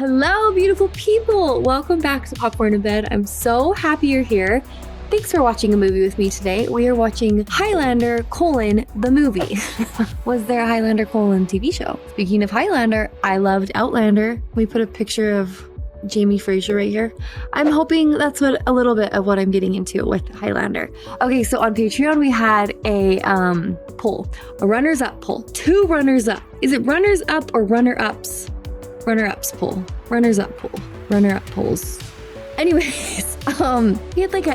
Hello, beautiful people. Welcome back to Popcorn in Bed. I'm so happy you're here. Thanks for watching a movie with me today. We are watching Highlander, the movie. Was there a Highlander, TV show? Speaking of Highlander, I loved Outlander. We put a picture of Jamie Fraser right here. I'm hoping that's a little bit of what I'm getting into with Highlander. Okay, so on Patreon, we had a poll, a runners-up poll, 2 runners-up. Is it runners-up or runner-ups? Runner-ups poll, runners-up poll, runner-up polls. Anyways, we had like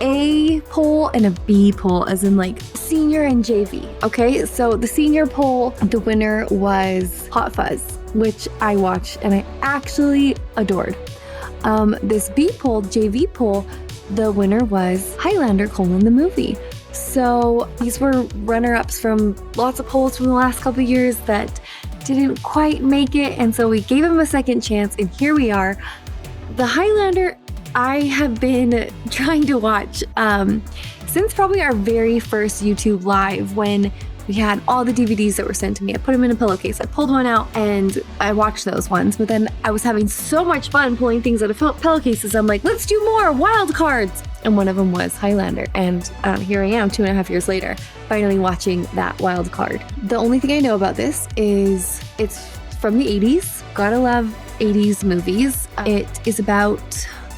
a poll and a B poll, as in like senior and JV. Okay, so the senior poll, the winner was Hot Fuzz, which I watched and I actually adored. This B poll, JV poll, the winner was Highlander, the movie. So these were runner-ups from lots of polls from the last couple of years that didn't quite make it, and so we gave him a second chance, and here we are. The Highlander, I have been trying to watch since probably our very first YouTube live, when we had all the DVDs that were sent to me. I put them in a pillowcase. I pulled one out and I watched those ones, but then I was having so much fun pulling things out of pillowcases. I'm like, let's do more wild cards. And one of them was Highlander. And here I am 2.5 years later, finally watching that wild card. The only thing I know about this is it's from the 80s. Gotta love 80s movies. It is about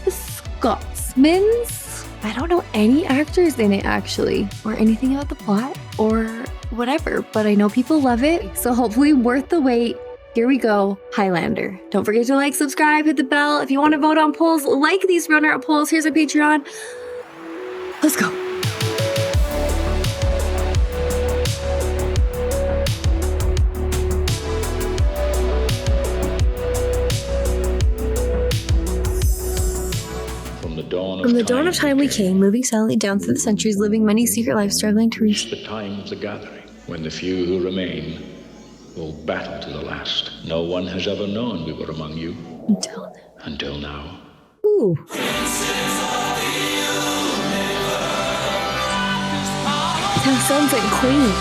the Scotsmans. I don't know any actors in it actually, or anything about the plot or whatever, but I know people love it. So hopefully worth the wait. Here we go, Highlander. Don't forget to like, subscribe, hit the bell. If you want to vote on polls, like these runner-up polls, here's our Patreon. Let's go. From the dawn of time we came, moving silently down through the centuries, living many secret lives, struggling to reach the time of the gathering, when the few who remain will battle to the last. No one has ever known we were among you. Until now. Ooh. That sounds like Queen.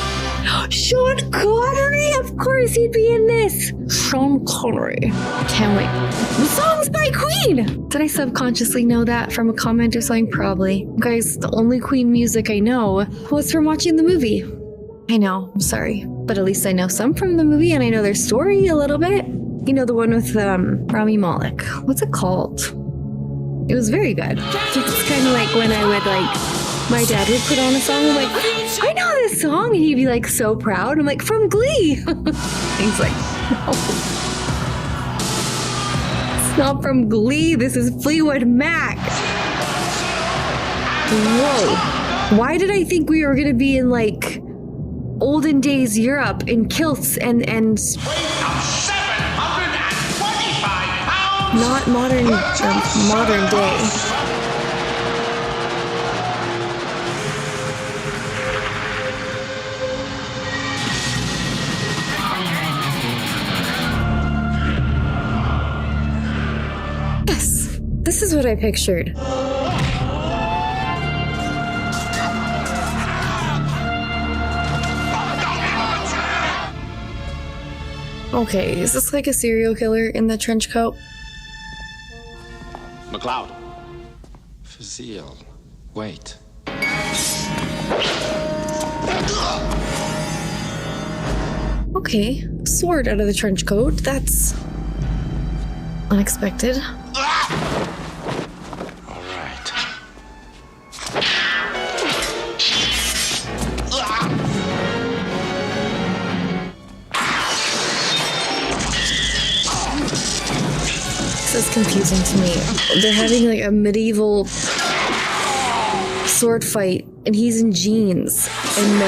Sean Connery! Of course he'd be in this! Sean Connery. Can't wait. The song's by Queen! Did I subconsciously know that from a comment or something? Probably. Guys, the only Queen music I know was from watching the movie. I know, I'm sorry. But at least I know some from the movie, and I know their story a little bit. You know, the one with Rami Malek. What's it called? It was very good. It's kind of like when I would my dad would put on a song, I'm like, I know this song, and he'd be like so proud. I'm like, from Glee. He's like, no. It's not from Glee, this is Fleetwood Mac. Whoa. Why did I think we were gonna be in olden days Europe in kilts and weight of 725 pounds. Not modern day. Yes, this is what I pictured. Okay, is this like a serial killer in the trench coat? McLeod. Fazil, wait. Okay, sword out of the trench coat. That's unexpected. All right. This is confusing to me. They're having a medieval sword fight, and he's in jeans and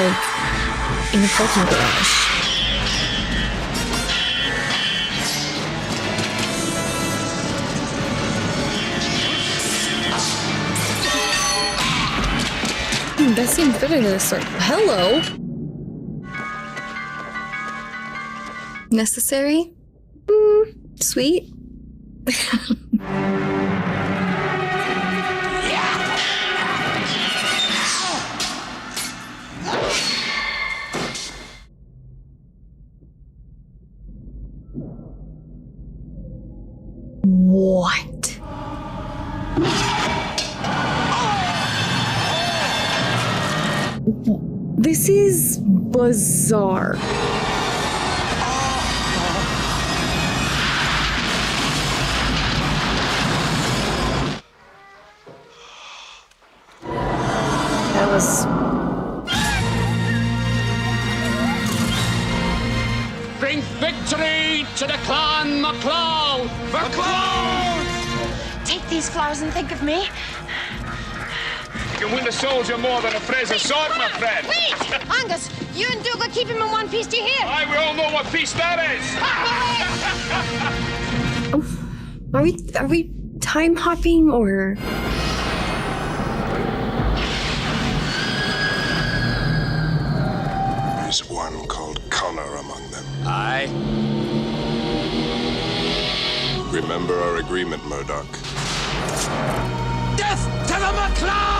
in a parking garage. That seems better than a sword. Hello. Necessary? Sweet. What? This is bizarre. That was... Bring victory to the Clan MacLeod! MacLeod! Take these flowers and think of me. You can win a soldier more than a Fraser sword, my friend. Wait! Angus, you and Dougal keep him in one piece. Do you hear? Aye, we all know what piece that is. Are we time hopping or... There's one called Connor among them. Aye. Remember our agreement, Murdoch. Death to the MacLeod!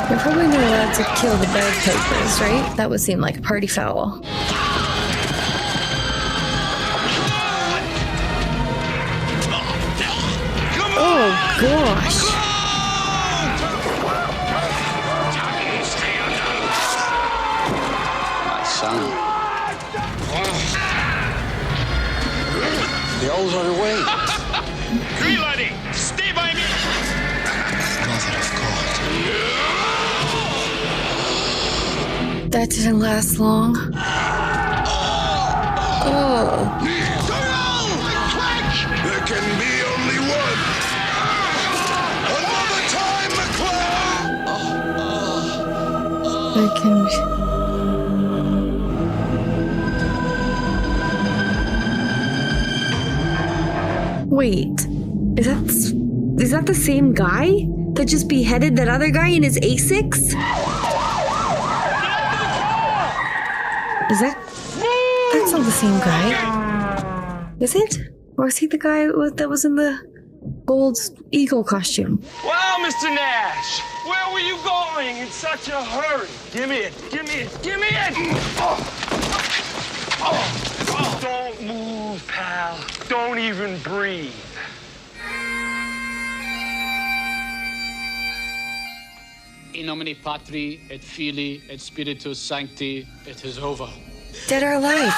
You're probably not allowed to kill the bagpipers, right? That would seem like a party foul. Oh, gosh. My son. The old are away. Green laddie, stay by me. Mother of God. That didn't last long. Oh. There can be only one. Another time, MacLeod! There can be... Wait. Is that the same guy that just beheaded that other guy in his A6? Is that... That's not the same guy. Is it? Or is he the guy that was in the gold eagle costume? Well, Mr. Nash, where were you going in such a hurry? Give me it, give me it, give me it! Don't move, pal. Don't even breathe. In nomine Patri et Filii et Spiritus Sancti, it is over. Dead or alive?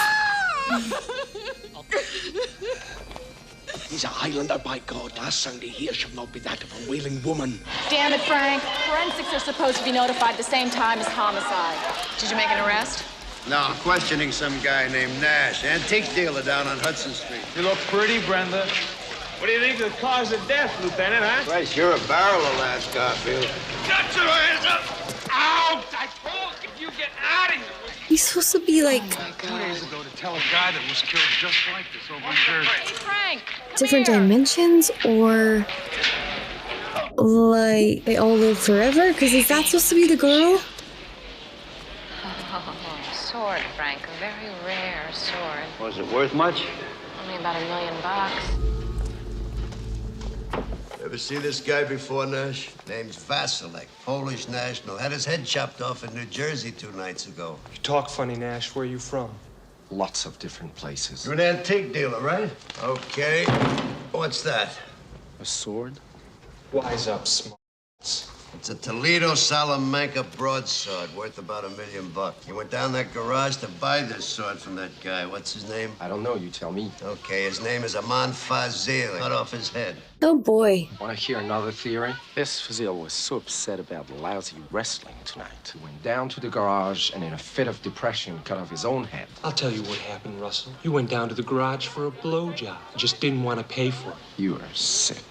He's a Highlander, by God. Our Sunday here shall not be that of a wailing woman. Damn it, Frank. Forensics are supposed to be notified at the same time as homicide. Did you make an arrest? No, I'm questioning some guy named Nash, antique dealer down on Hudson Street. You look pretty, Brenda. What do you think of the cause of death, Lieutenant, huh? Christ, you're a barrel of last, Garfield. Got your hands up! Out! I told you, you get out of here! He's supposed to be like 2 days ago to tell a guy that was killed just like this over in Jersey. Hey, Frank. different dimensions, or like they all live forever? Because is that supposed to be the girl? Oh, sword, Frank. A very rare sword. Was it worth much? Only about $1 million. Ever see this guy before, Nash? Name's Vasilek, Polish national. Had his head chopped off in New Jersey 2 nights ago. You talk funny, Nash. Where are you from? Lots of different places. You're an antique dealer, right? Okay. What's that? A sword? Wise up, smart. It's a Toledo Salamanca broadsword worth about $1 million. You went down that garage to buy this sword from that guy. What's his name? I don't know. You tell me. Okay, his name is Aman Fazil. Cut off his head. Oh boy. Want to hear another theory? This Fazil was so upset about lousy wrestling tonight. He went down to the garage and in a fit of depression cut off his own head. I'll tell you what happened, Russell. You went down to the garage for a blowjob. Just didn't want to pay for it. You are sick.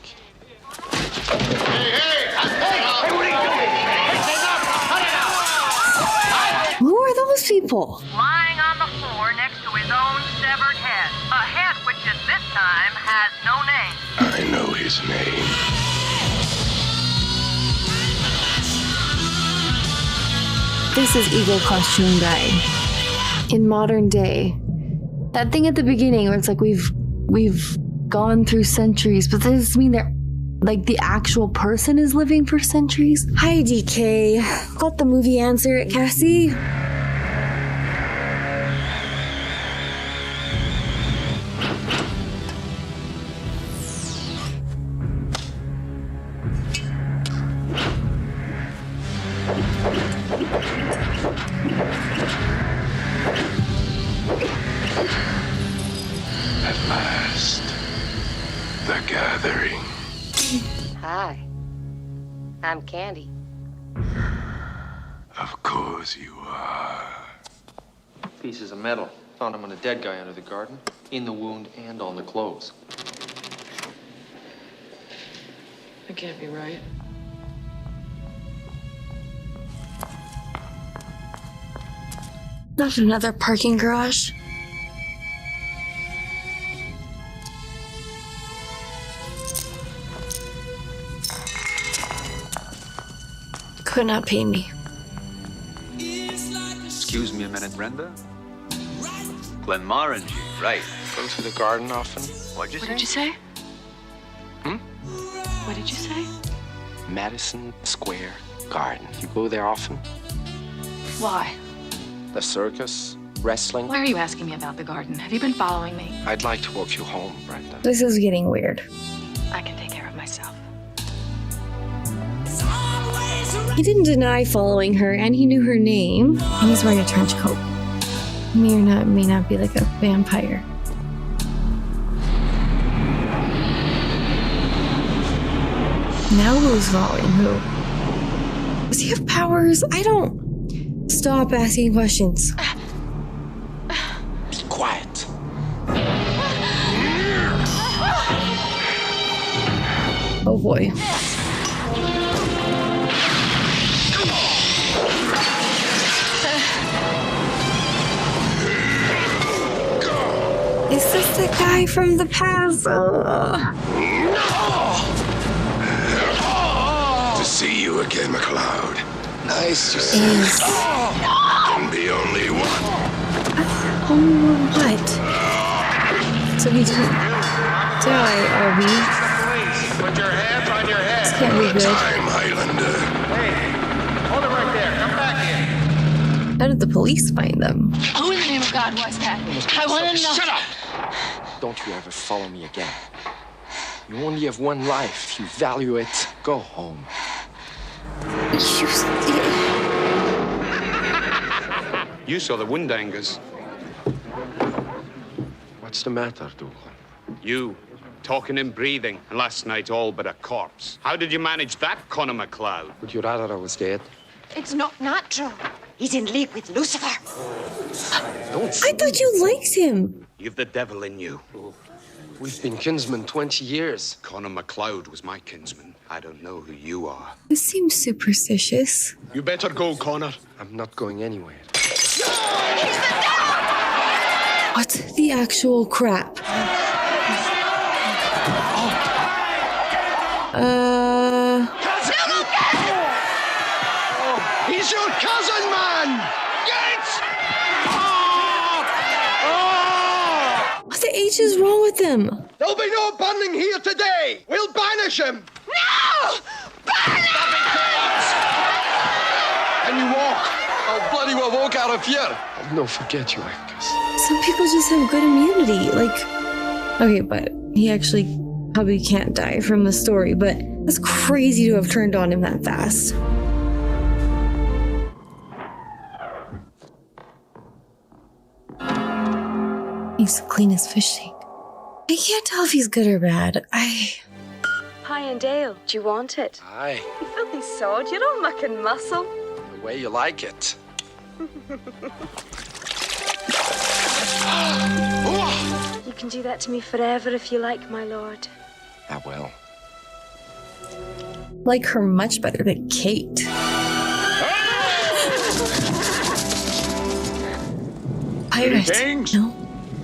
Who are those people? Lying on the floor next to his own severed head. A head which at this time has no name. I know his name. This is Eagle Costume Guy. In modern day. That thing at the beginning where it's like we've gone through centuries, but does this mean they're like the actual person is living for centuries? Hi, DK. Let the movie answer it, Cassie. At last, the gathering. Hi, I'm Candy. Of course you are. Pieces of metal. Found them on a dead guy under the garden, in the wound and on the clothes. That can't be right. Not another parking garage. Could not pay me. Excuse me a minute, Brenda. Glenmorangie, right. Go to the garden often? What'd you say? What did you say? Hmm? What did you say? Madison Square Garden. You go there often? Why? The circus, wrestling. Why are you asking me about the garden? Have you been following me? I'd like to walk you home, Brenda. This is getting weird. I can take care of myself. He didn't deny following her, and he knew her name. And he's wearing a trench coat. May not be like a vampire. Now who's following who? Does he have powers? I don't. Stop asking questions. Be quiet. Oh boy. Is this the guy from the past? To see you again, McLeod. Nice to see you. Can be only one. Oh, what? So he didn't die, Arby. Put your hands on your head. This can't be good. Time, Highlander. Hey, hold it right there. Come back here. How did the police find them? Who in the name of God was that? I want to know. Shut up! Don't you ever follow me again. You only have one life. If you value it, go home. You saw the Windangers. What's the matter, Dougal? You, talking and breathing, and last night all but a corpse. How did you manage that, Connor MacLeod? Would you rather I was dead? It's not natural. He's in league with Lucifer. I thought you liked him. You've the devil in you. We've been kinsmen 20 years. Connor MacLeod was my kinsman. I don't know who you are. This seems superstitious. You better go, Connor. I'm not going anywhere. What the actual crap? He's your cousin, man! What the H is wrong with him? There'll be no burning here today! We'll banish him! No! Can you walk? I'll bloody well walk out of here. I'll no forget you, Angus. Some people just have good immunity. Like, okay, but he actually probably can't die from the story, but that's crazy to have turned on him that fast. He's the cleanest fish tank. I can't tell if he's good or bad. Hi, and Dale. Do you want it? Aye, You filthy sod. You're all muck and muscle. the way you like it. You can do that to me forever if you like, my lord. Ah, well. like her much better than Kate. Pirate. Greetings. No.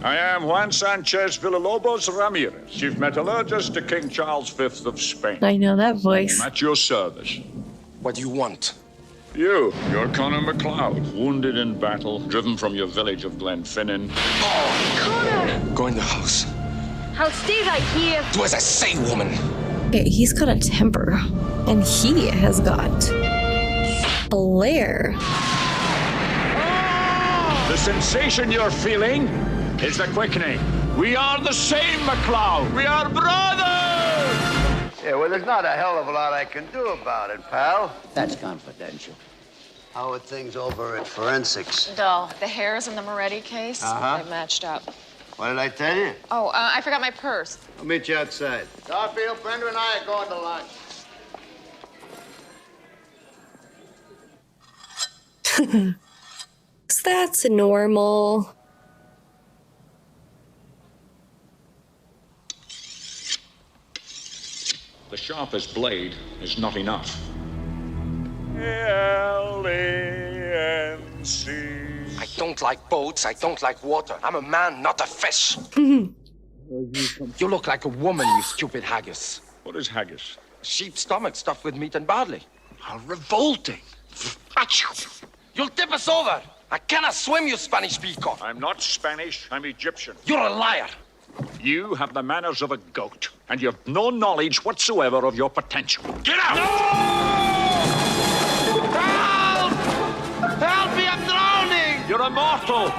I am Juan Sanchez Villalobos Ramirez, Chief Metallurgist to King Charles V of Spain. I know that voice. I'm at your service. What do you want? You're Connor MacLeod, wounded in battle, driven from your village of Glenfinnan. Connor! Go in the house. I'll stay right here. Do as I say, woman. Okay, he's got a temper. And he has got Blair. The sensation you're feeling is the quickening. We are the same, McLeod. We are brothers! Yeah, well, there's not a hell of a lot I can do about it, pal. That's confidential. How are things over at forensics? Dull. The hairs in the Moretti case, they've matched up. What did I tell you? Oh, I forgot my purse. I'll meet you outside. Garfield, Brenda and I are going to lunch. So that's normal. The sharpest blade is not enough. L-A-N-C. I don't like boats. I don't like water. I'm a man, not a fish. You look like a woman, you stupid haggis. What is haggis? Sheep's stomach stuffed with meat and barley. How revolting. You'll tip us over. I cannot swim, you Spanish peacock. I'm not Spanish, I'm Egyptian. You're a liar. You have the manners of a goat, and you have no knowledge whatsoever of your potential. Get out! No! Help! Help me, I'm drowning! You're immortal!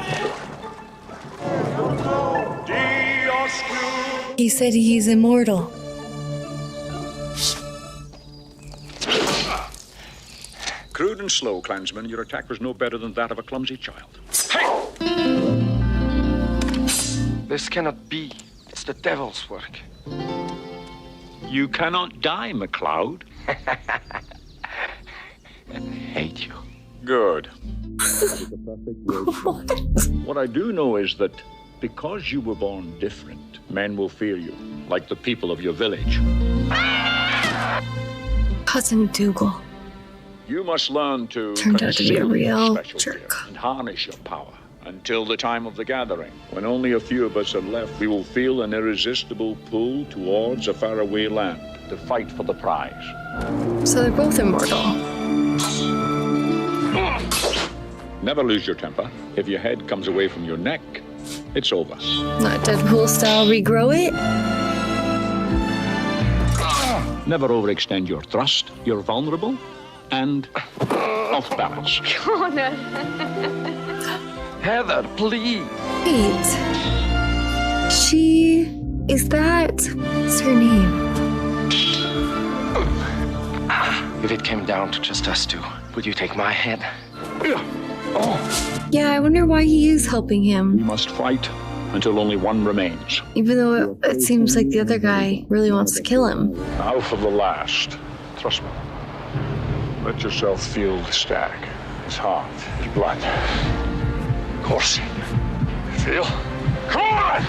He said he's immortal. Crude and slow, clansman, your attack was no better than that of a clumsy child. This cannot be. It's the devil's work. You cannot die, McLeod. I hate you. Good. What I do know is that because you were born different, men will fear you, like the people of your village. Cousin Dougal. You must learn to turned out to be a real special jerk. fear and harness your power until the time of the gathering. When only a few of us are left, we will feel an irresistible pull towards a faraway land to fight for the prize. So they're both immortal. Never lose your temper. If your head comes away from your neck, it's over. Not Deadpool style regrow it. Never overextend your thrust. You're vulnerable and off balance. Connor. Heather, please. Wait. Is that's her name? If it came down to just us two, would you take my head? Yeah, I wonder why he is helping him. We must fight until only one remains. Even though it seems like the other guy really wants to kill him. Now for the last. Trust me. Let yourself feel the static. His heart, his blood. Of course. Feel? Come on!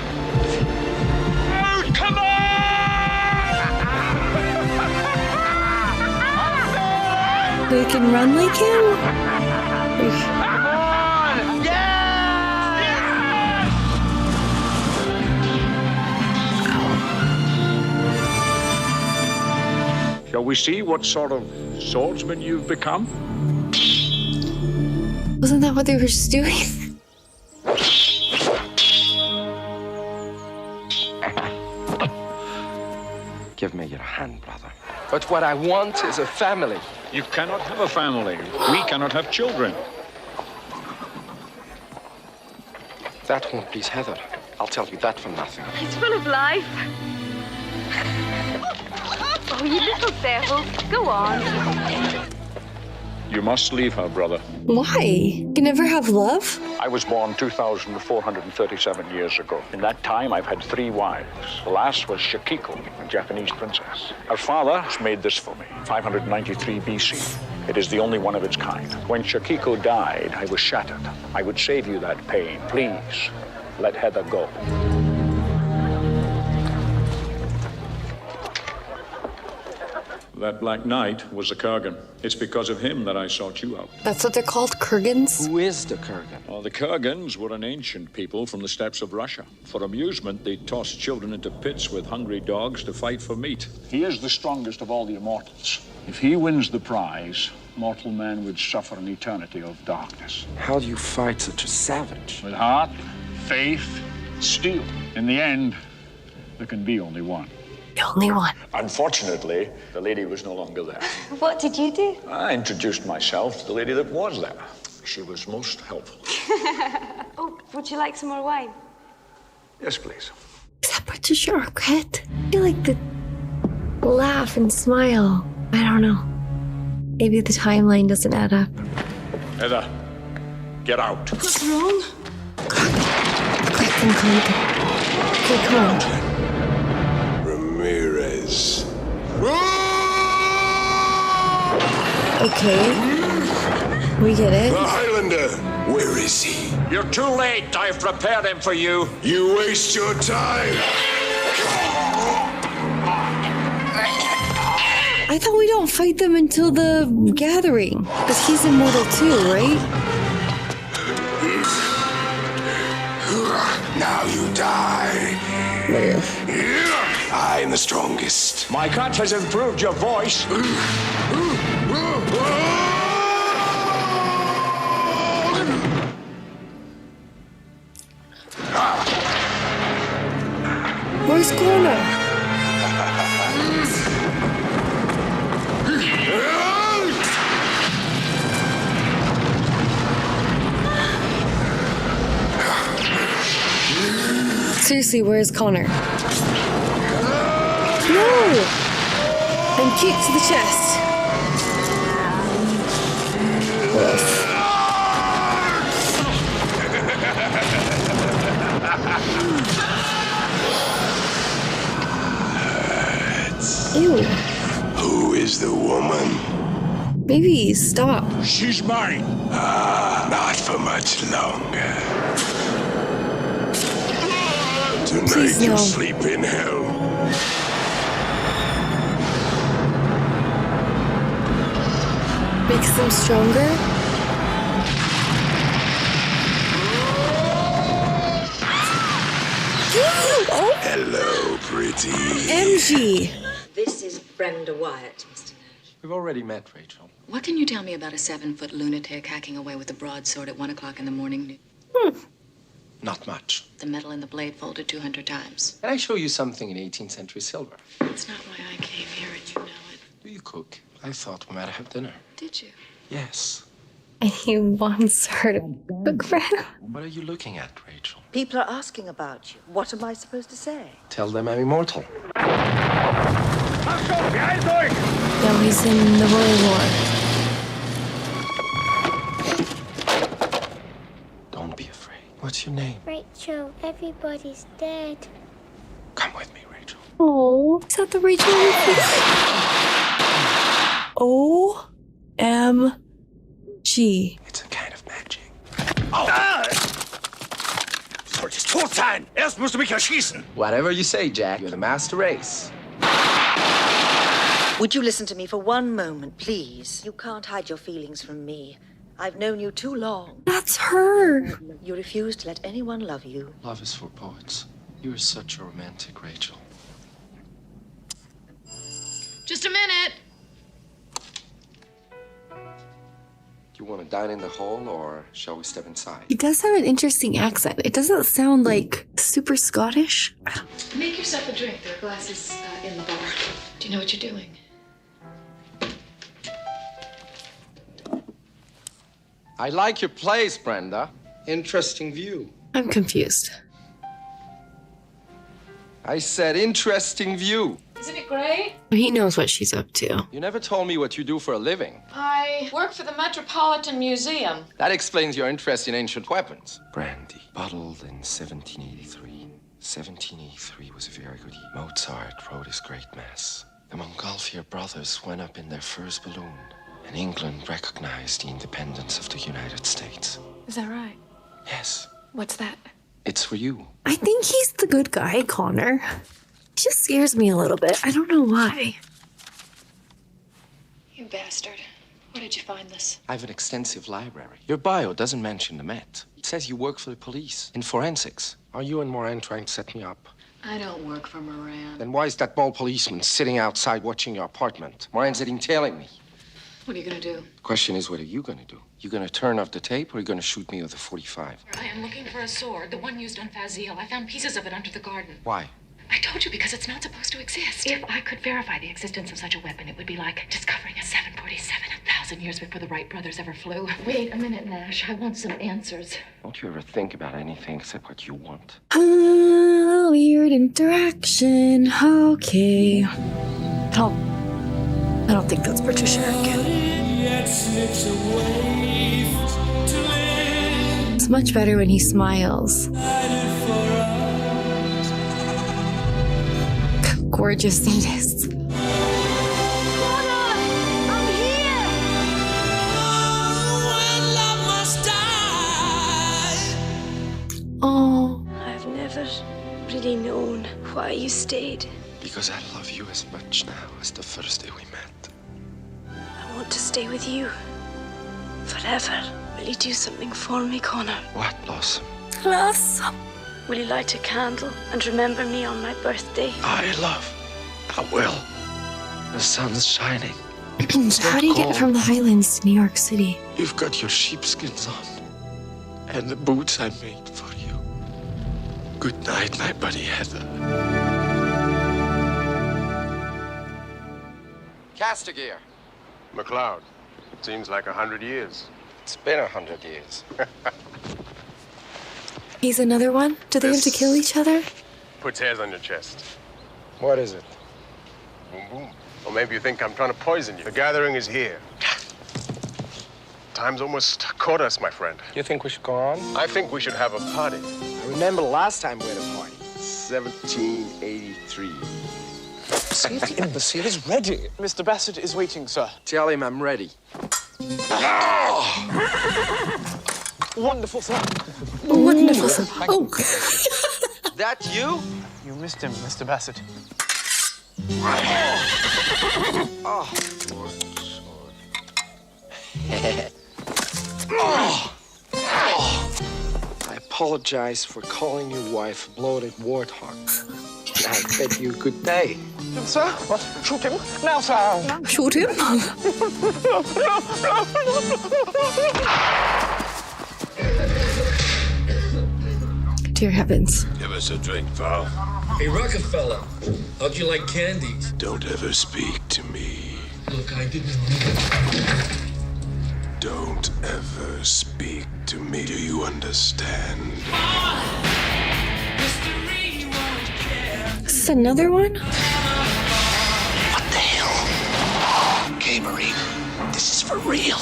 Oh, come on! They can run like him? Come on! Yeah! Shall we see what sort of swordsman you've become? Wasn't that what they were just doing? Give me your hand, brother. But what I want is a family. You cannot have a family. We cannot have children. That won't please Heather. I'll tell you that for nothing. He's full of life. Oh, you little devil. Go on. You must leave her, brother. Why? You can never have love? I was born 2,437 years ago. In that time, I've had 3 wives. The last was Shakiko, a Japanese princess. Her father made this for me, 593 BC. It is the only one of its kind. When Shakiko died, I was shattered. I would save you that pain. Please, let Heather go. That Black Knight was a Kurgan. It's because of him that I sought you out. That's what they're called, Kurgans? Who is the Kurgan? Oh, the Kurgans were an ancient people from the steppes of Russia. For amusement, they tossed children into pits with hungry dogs to fight for meat. He is the strongest of all the immortals. If he wins the prize, mortal man would suffer an eternity of darkness. How do you fight such a savage? With heart, faith, steel. In the end, there can be only one. The only one. Unfortunately, the lady was no longer there. What did you do? I introduced myself to the lady that was there. She was most helpful. Oh, would you like some more wine? Yes, please. Is that British or regret? I feel like the laugh and smile. I don't know. Maybe the timeline doesn't add up. Heather, get out. What's wrong? Quick and cold. Okay, come on. Ramirez. Okay. We get it. The Highlander. Where is he? You're too late. I've prepared him for you. You waste your time. I thought we don't fight them until the gathering. Because he's immortal too, right? Now you die. I'm the strongest. My cut has improved your voice. Where's Connor? Seriously, where's Connor? No! And kick to the chest. Woof. Ew. Who is the woman? Maybe stop. She's mine. Not for much longer. Tonight Please, you no. sleep in hell. Makes them stronger. Oh, Hello, pretty. MG. This is Brenda Wyatt, Mr. Nash. We've already met, Rachel. What can you tell me about a 7-foot lunatic hacking away with a broadsword at 1 o'clock in the morning? Not much. The metal in the blade folded 200 times. Can I show you something in 18th century silver? That's not why I came here, and you know it. Do you cook? I thought we might have dinner. Did you? Yes. And he wants her to cook for him. What are you looking at, Rachel? People are asking about you. What am I supposed to say? Tell them I'm immortal. Now he's in the Royal War. Don't be afraid. What's your name? Rachel, everybody's dead. Come with me, Rachel. Oh, is that the Rachel? OMG. It's a kind of magic. Solltest tot sein. Erst musst du mich erschießen. Whatever you say, Jack. You're the master race. Would you listen to me for one moment, please? You can't hide your feelings from me. I've known you too long. That's her. You refuse to let anyone love you. Love is for poets. You're such a romantic, Rachel. Just a minute. Do you want to dine in the hall, or shall we step inside? He does have an interesting accent. It doesn't sound like super Scottish. Make yourself a drink. There are glasses in the bar. Do you know what you're doing? I like your place, Brenda. Interesting view. I'm confused. I said interesting view. Isn't it great? He knows what she's up to. You never told me what you do for a living. I work for the Metropolitan Museum. That explains your interest in ancient weapons. Brandy, bottled in 1783. 1783 was a very good year. Mozart wrote his great mass. The Montgolfier brothers went up in their first balloon, and England recognized the independence of the United States. Is that right? Yes, What's that? it's for you. I think he's the good guy, Connor. He just scares me a little bit. I don't know why. You bastard. Where did you find this? I have an extensive library. Your bio doesn't mention the Met. It says you work for the police in forensics. Are you and Moran trying to set me up? I don't work for Moran. Then why is that bald policeman sitting outside watching your apartment? Moran's tailing me. What are you gonna do? The question is, what are you gonna do? You gonna turn off the tape, or are you gonna shoot me with a .45? I am looking for a sword, the one used on Fazil. I found pieces of it under the garden. Why? I I told you, because it's not supposed to exist. If I could verify the existence of such a weapon, it would be like discovering a 747 1,000 years before the Wright brothers ever flew. Wait a minute, Nash. I want some answers. Don't you ever think about anything except what you want? Weird interaction. Okay. I don't think that's Patricia again. It's much better when he smiles. Gorgeous it is. Oh. I've never really known why you stayed. Because I love you as much now as the first day we met. I want to stay with you. Forever. Will you do something for me, Connor? What, Blossom? Blossom. Will you light a candle and remember me on my birthday? I will. The sun's shining. How do you get from the Highlands to New York City? You've got your sheepskins on. And the boots I made for you. Good night, my buddy Heather. Castigear. McLeod. Seems like 100 years. It's been 100 years. He's another one? Do they have to kill each other? Puts hairs on your chest. What is it? Boom, boom. Or maybe you think I'm trying to poison you. The gathering is here. Time's almost caught us, my friend. You think we should go on? I think we should have a party. I remember the last time we had a party. 1783. See if the imbecile is ready. Mr. Bassett is waiting, sir. Tell him I'm ready. Wonderful, sir. Wonderful, sir. Oh. That you? You missed him, Mr. Bassett. Oh. I apologize for calling your wife a bloated warthog. I bid you good day. Sir? What? Shoot him? Now, sir. Shoot him? Dear heavens. Give us a drink, pal. Hey, Rockefeller, how'd you like candies? Don't ever speak to me. Look, I didn't. Don't ever speak to me. Do you understand? Is this another one? What the hell? Okay, Marine. This is for real.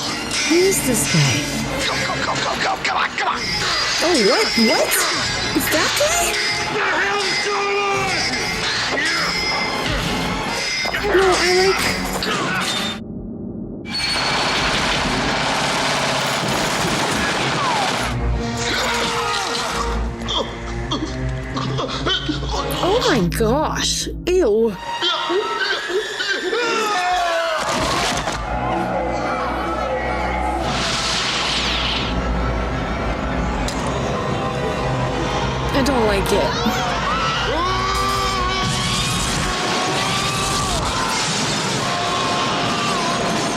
Who is this guy? Go, go, go, go, go. Come on, come on. Oh, what? What? Is that guy? No, I like... Oh my gosh. Ew. I don't like it.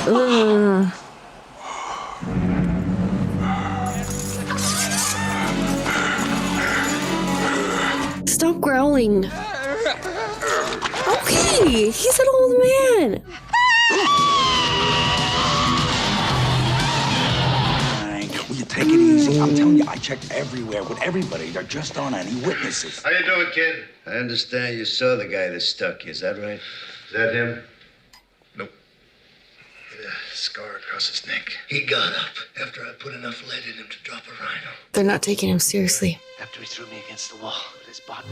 Ugh. Stop growling. Okay, he's an old man. Will you take it easy? I'm telling you, I checked everywhere with everybody. They're just on any witnesses. How you doing, kid? I understand you saw the guy that stuck you. Is that right? Is that him? Nope. He had a scar across his neck. He got up after I put enough lead in him to drop a rhino. They're not taking him seriously. After he threw me against the wall with his body.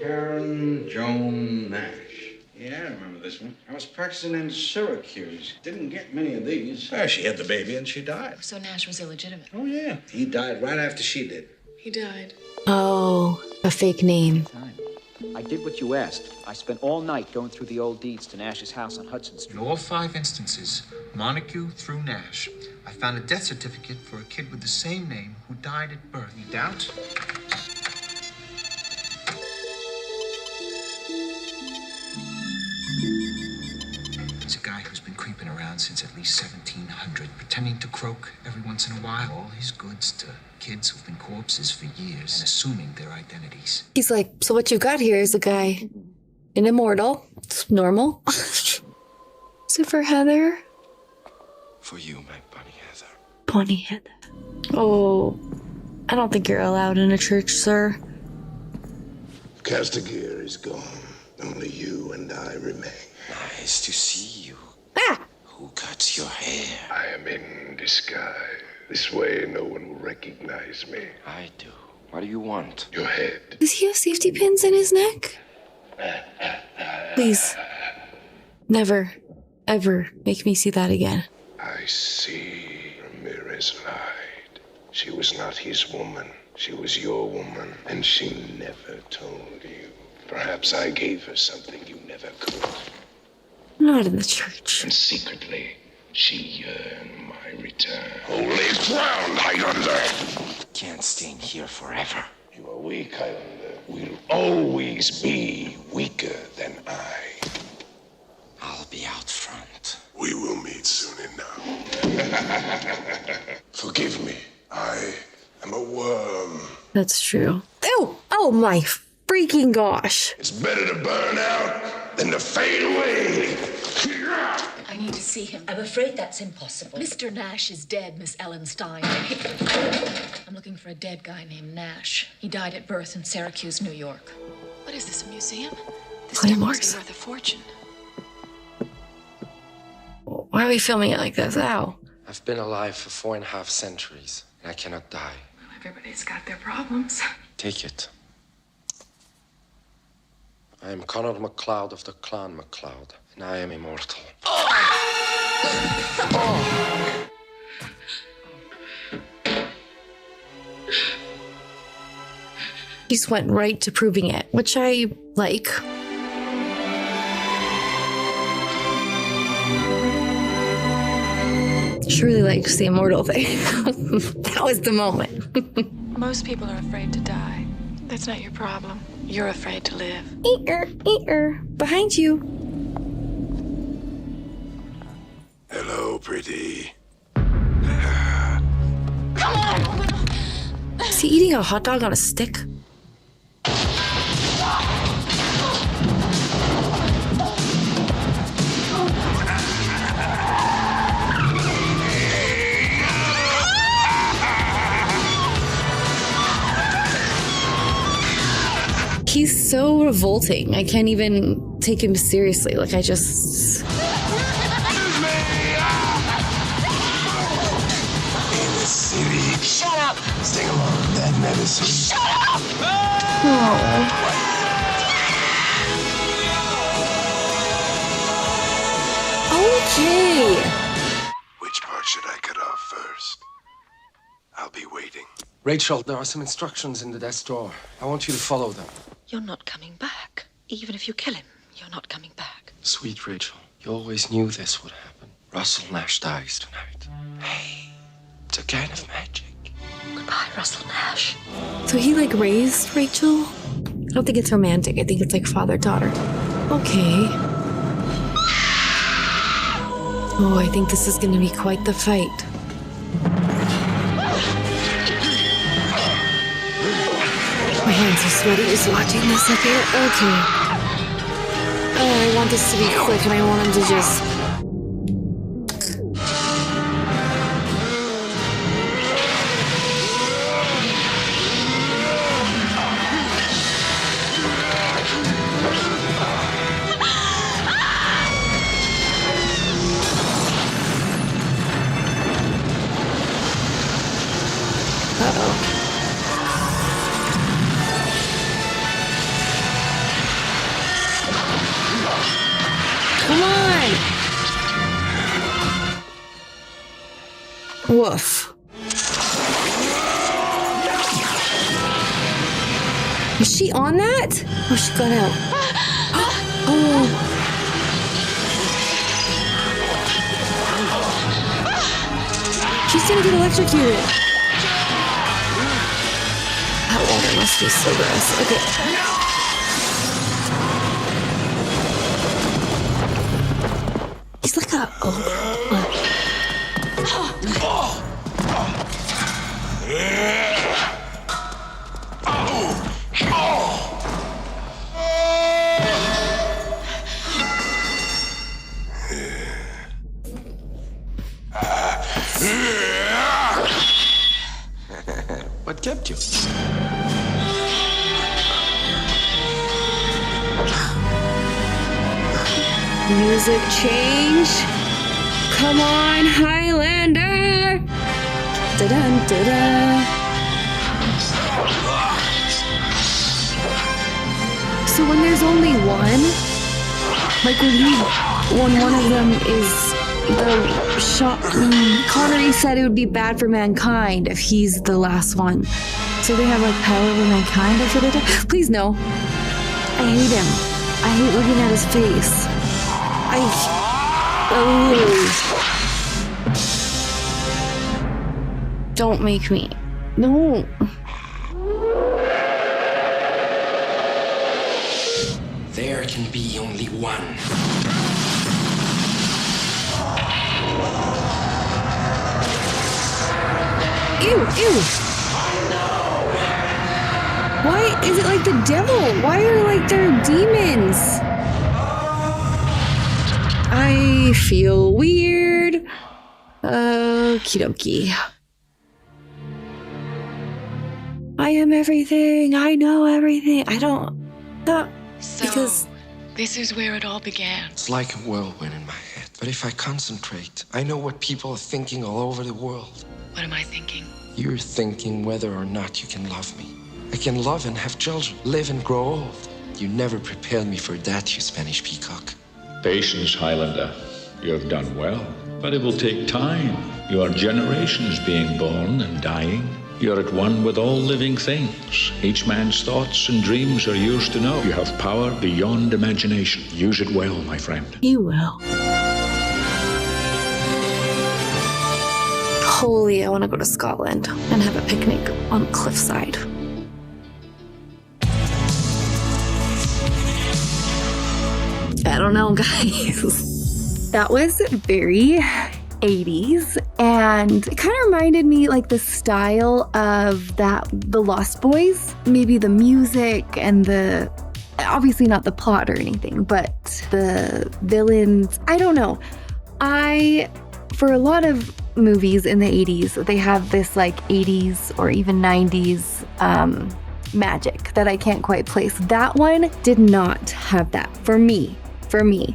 Karen Joan Nash. Yeah, I remember this one. I was practicing in Syracuse. Didn't get many of these. Well, she had the baby and she died. So Nash was illegitimate. Oh, yeah. He died right after she did. He died. Oh, a fake name. I did what you asked. I spent all night going through the old deeds to Nash's house on Hudson Street. In all 5 instances, Montague through Nash, I found a death certificate for a kid with the same name who died at birth. Any doubt? He's a guy who's been creeping around since at least 1700, pretending to croak every once in a while all his goods to kids who've been corpses for years and assuming their identities. He's like, so what you've got here is a guy, an immortal. It's normal. Is it for Heather? For you, my bunny Heather. Bunny Heather. Oh, I don't think you're allowed in a church, sir. Castigier is gone. Only you and I remain. Nice to see you. Ah! Who cuts your hair? I am in disguise. This way, no one will recognize me. I do. What do you want? Your head. Does he have safety pins in his neck? Please. Never, ever make me see that again. I see. Ramirez lied. She was not his woman. She was your woman, and she never told you. Perhaps I gave her something you never could. Not in the church. And secretly, she yearned my return. Holy ground, Highlander! Can't stay in here forever. You are weak, Highlander. We'll always be weaker than I. I'll be out front. We will meet soon enough. Forgive me. I am a worm. That's true. Oh my freaking gosh. It's better to burn out than to fade away. I need to see him. I'm afraid that's impossible. Mr. Nash is dead, Miss Ellen Stein. I'm looking for a dead guy named Nash. He died at birth in Syracuse, New York. What is this, a museum? This stuff must be worth a fortune. Why are we filming it like this? Ow. I've been alive for 4.5 centuries, and I cannot die. Well, everybody's got their problems. Take it. I am Conor MacLeod of the Clan MacLeod, and I am immortal. He just went right to proving it, which I like. She really likes the immortal thing. That was the moment. Most people are afraid to die. That's not your problem. You're afraid to live. Eater. Behind you. Hello, pretty. Come on! Is he eating a hot dog on a stick? He's so revolting. I can't even take him seriously. Like, I just... In the city. Shut up! Sing along with that medicine. Shut up! Okay. Which part should I cut off first? I'll be waiting. Rachel, there are some instructions in the desk drawer. I want you to follow them. You're not coming back. Even if you kill him, you're not coming back. Sweet Rachel, you always knew this would happen. Russell Nash dies tonight. Hey, it's a kind of magic. Goodbye, Russell Nash. So he, like, raised Rachel? I don't think it's romantic. I think it's like father-daughter. Okay. Oh, I think this is going to be quite the fight. My hands are sweaty just watching this up here. Okay. Oh, I want this to be quick and I want him to just... Uh-oh. Come on! Woof. Was she on that? Oh, she got out. Oh. She's gonna get electrocuted. That water must be so gross. Okay. He's like a What kept you? music change. Come on, Highlander. Da-dun, da-da. So when there's only one, like when one of them is the shot, Connery said it would be bad for mankind if he's the last one. So they have like power over mankind. Please no. I hate him. I hate looking at his face. Don't make me. No. There can be only one. Ew. Why is it like the devil? Why are like there demons? I feel weird. Okie dokie. I am everything. I know everything. I don't. Because this is where it all began. It's like a whirlwind in my head. But if I concentrate, I know what people are thinking all over the world. What am I thinking? You're thinking whether or not you can love me. I can love and have children, live and grow old. You never prepared me for that, you Spanish peacock. Patience, Highlander. You have done well, but it will take time. You are generations being born and dying. You're at one with all living things. Each man's thoughts and dreams are yours to know. You have power beyond imagination. Use it well, my friend. You will. Holy, I want to go to Scotland and have a picnic on cliffside. I don't know, guys. That was very 80s, and it kind of reminded me like the style of the Lost Boys, maybe the music and obviously not the plot or anything, but the villains. I don't know. For a lot of movies in the 80s, they have this like 80s or even 90s magic that I can't quite place. That one did not have that for me.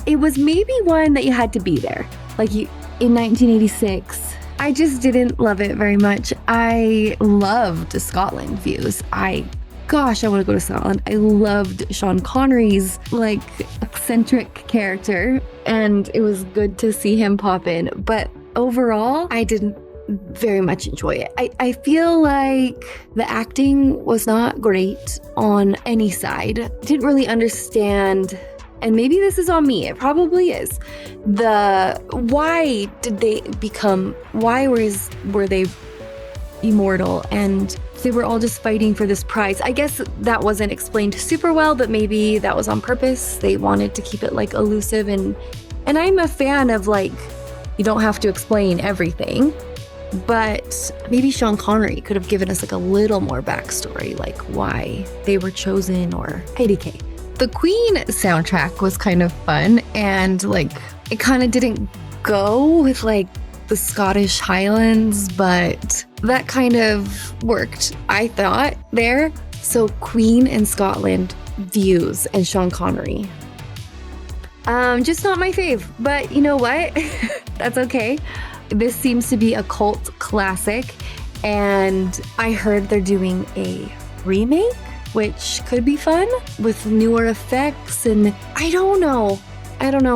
It was maybe one that you had to be there. Like in 1986, I just didn't love it very much. I loved Scotland views. Gosh, I want to go to Scotland. I loved Sean Connery's like eccentric character, and it was good to see him pop in. But overall, I didn't very much enjoy it. I feel like the acting was not great on any side. Didn't really understand, and maybe this is on me, it probably is, why were they immortal, and they were all just fighting for this prize. I guess that wasn't explained super well, but maybe that was on purpose. They wanted to keep it like elusive, and I'm a fan of like, you don't have to explain everything, but maybe Sean Connery could have given us like a little more backstory, like why they were chosen, or IDK. The Queen soundtrack was kind of fun, and like it kind of didn't go with like the Scottish Highlands, but that kind of worked, I thought, there. So Queen and Scotland views and Sean Connery. Just not my fave, but you know what? That's okay. This seems to be a cult classic, and I heard they're doing a remake, which could be fun with newer effects, and I don't know,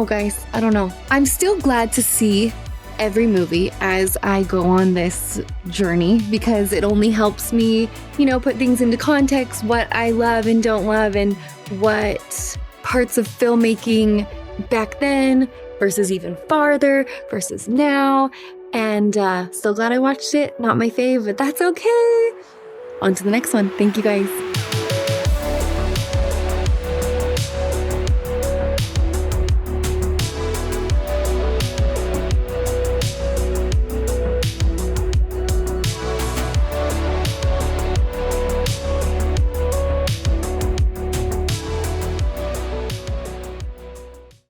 guys. I don't know. I'm still glad to see every movie as I go on this journey, because it only helps me, put things into context, what I love and don't love, and what parts of filmmaking back then versus even farther versus now. And still glad I watched it. Not my fave, but that's okay. On to the next one. Thank you, guys.